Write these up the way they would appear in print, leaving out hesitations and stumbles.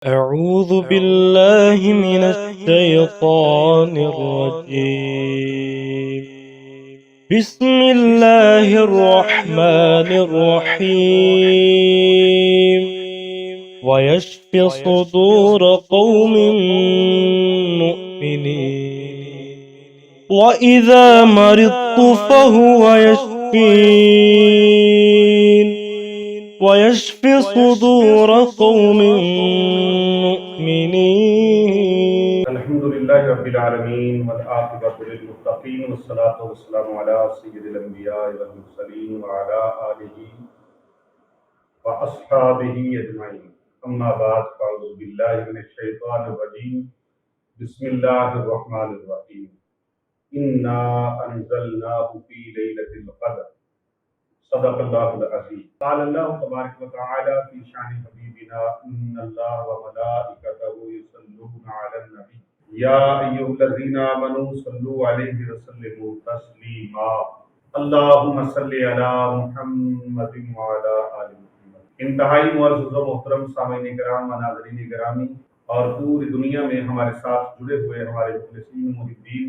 أعوذ بالله من الشيطان الرجيم. بسم الله الرحمن الرحيم. ويشف صدور قوم مؤمنين وإذا مرضت فهو يشفين ويشف صدور قوم مؤمنين. الحمد لله رب العالمين والعاقبة للمتقين والصلاة والسلام على سيد الأنبياء والمرسلين وعلى آله وأصحابه أجمعين. أما بعد فأعوذ بالله من الشيطان الرجيم. بسم الله الرحمن الرحيم. إنا أنزلناه في ليلة القدر. صدق الله العظيم. قال الله تبارك وتعالى في شأن حبيبنا إن الله وملائكته يصلون على النبي يا أيها الذين آمنوا صلوا عليه وسلموا تسليما اللهم صل على محمد وعلى آل محمد. انتہائی معزز و محترم سامعین کرام و ناظرین گرامی اور پوری دنیا میں ہمارے ساتھ جڑے ہوئے ہمارے مخلصین محبین،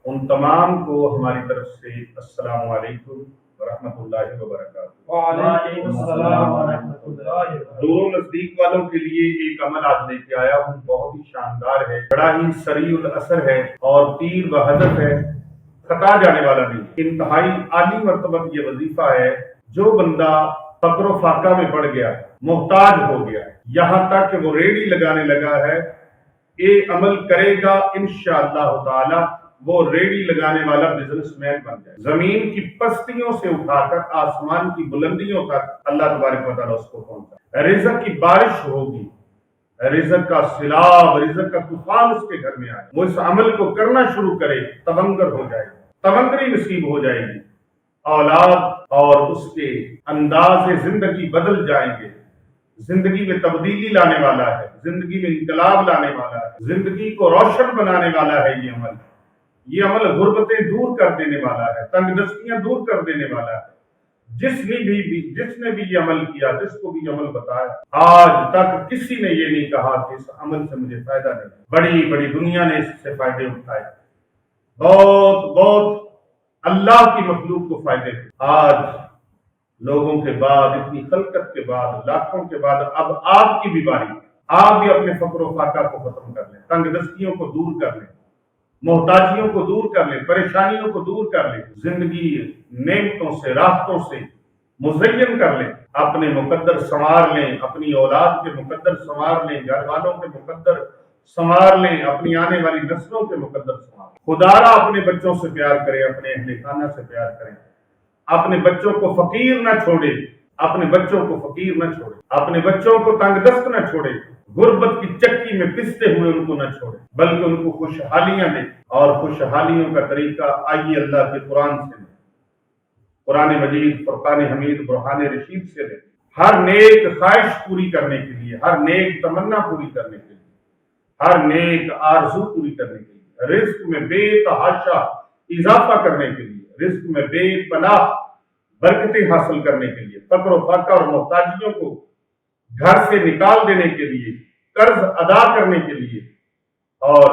ان تمام کو ہماری طرف سے السلام علیکم ورحمۃ اللہ وبرکاتہ۔ وعلیکم السلام ورحمۃ اللہ۔ دور نزدیک والوں کے لیے ایک عمل آج لے کے آیا ہوں، بہت ہی شاندار ہے، بڑا ہی سریع الاثر ہے اور تیر بہدف ہے، خطا جانے والا نہیں۔ انتہائی عالی مرتبہ یہ وظیفہ ہے۔ جو بندہ فقر و فاقہ میں پڑ گیا ہے، محتاج ہو گیا ہے، یہاں تک کہ وہ ریڑھی لگانے لگا ہے، یہ عمل کرے گا انشاءاللہ تعالی وہ ریڑھی لگانے والا بزنس مین بن جائے۔ زمین کی پستیوں سے اٹھا کر آسمان کی بلندیوں تک اللہ تبارک و تعالیٰ اس کو پہنچا۔ رزق کی بارش ہوگی، رزق کا سیلاب، رزق کا طوفان اس کے گھر میں آئے، وہ اس عمل کو کرنا شروع کرے، تونگر ہو جائے گی، تونگری نصیب ہو جائے گی، اولاد اور اس کے انداز زندگی بدل جائیں گے۔ زندگی میں تبدیلی لانے والا ہے، زندگی میں انقلاب لانے والا ہے، زندگی کو روشن بنانے والا ہے۔ یہ عمل غربتیں دور کر دینے والا ہے، تنگ دستیاں دور کر دینے والا ہے۔ جس نے بھی یہ عمل کیا، جس کو بھی یہ عمل بتایا، آج تک کسی نے یہ نہیں کہا کہ اس عمل سے مجھے فائدہ نہیں۔ بڑی بڑی دنیا نے اس سے فائدے اٹھائے، بہت اللہ کی مخلوق کو فائدے تھے۔ آج لوگوں کے بعد، اتنی خلقت کے بعد، لاکھوں کے بعد، اب آپ کی بھی باری ہے۔ آپ بھی اپنے فقر و فاقہ کو ختم کر لیں، تنگ دستیوں کو دور کر لیں، محتاجیوں کو دور کر لیں، پریشانیوں کو دور کر لیں، زندگی نعمتوں سے، راحتوں سے مزین کر لیں، اپنے مقدر سنوار لیں، اپنی اولاد کے مقدر سنوار لیں، گھر والوں کے مقدر سنوار لیں، اپنی آنے والی نسلوں کے مقدر سنوار لیں۔ خدا اپنے بچوں سے پیار کریں، اپنے اہل خانہ سے پیار کریں، اپنے بچوں کو فقیر نہ چھوڑے، اپنے بچوں کو فقیر نہ چھوڑے، اپنے بچوں کو تنگ دست نہ چھوڑے، غربت کی چکی میں پستے ہوئے ان کو نہ چھوڑے، بلکہ ان کو خوشحالیاں دیں۔ اور خوشحالیوں کا طریقہ آئیے اللہ کے قرآن سے لیں، قرآن مجید، فرقان حمید، برہان رشید سے لیں۔ ہر نیک خواہش پوری کرنے کے لیے، ہر نیک تمنا پوری کرنے کے لیے، ہر نیک آرزو پوری کرنے کے لیے، رزق میں بے تحاشا اضافہ کرنے کے لیے، رزق میں بے پناہ برکتیں حاصل کرنے کے لیے، فقر و فاقہ اور محتاجیوں کو گھر سے نکال دینے کے لیے، قرض ادا کرنے کے لیے، اور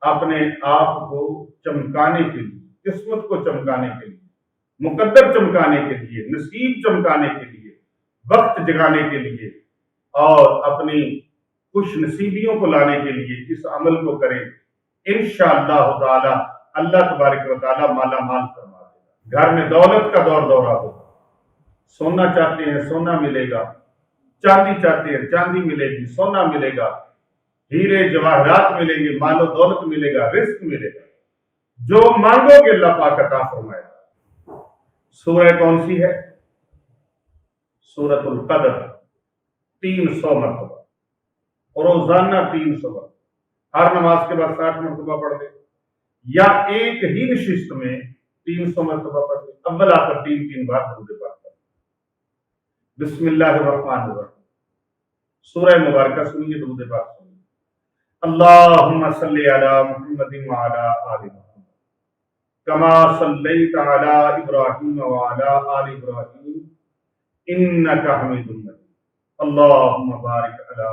اپنے آپ کو چمکانے کے لیے، قسمت کو چمکانے کے لیے، مقدر چمکانے کے لیے، نصیب چمکانے کے لیے، وقت جگانے کے لیے، اور اپنی خوش نصیبیوں کو لانے کے لیے اس عمل کو کریں۔ انشاءاللہ تعالی اللہ تبارک و تعالی مالا مال فرما دے گا۔ گھر میں دولت کا دور دورہ ہوگا۔ سونا چاہتے ہیں سونا ملے گا، چاندی چاہتے ہیں چاندی ملے گی، سونا ملے گا، ہیرے جواہرات ملیں گے، مال و دولت ملے گا، رزق ملے گا، جو مانگو گے اللہ پاک عطا فرمائے گا۔ سورہ کون سی ہے؟ سورۃ القدر، 300 مرتبہ، روزانہ 300 مرتبہ، ہر نماز کے بعد 60 مرتبہ پڑھ دے، یا ایک ہی نشست میں 300 مرتبہ پڑھ دے۔ اول آ کر 3 بار درود پاک پڑھ۔ بسم اللہ الرحمن الرحیم، سورہ مبارکہ سنیے، درود پاک سنیے۔ اللہم صلی علی محمد وعلی آل محمد کما صلیت علی ابراہیم وعلی آل ابراہیم انک حمید مجید۔ اللہم بارک علی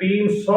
300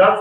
10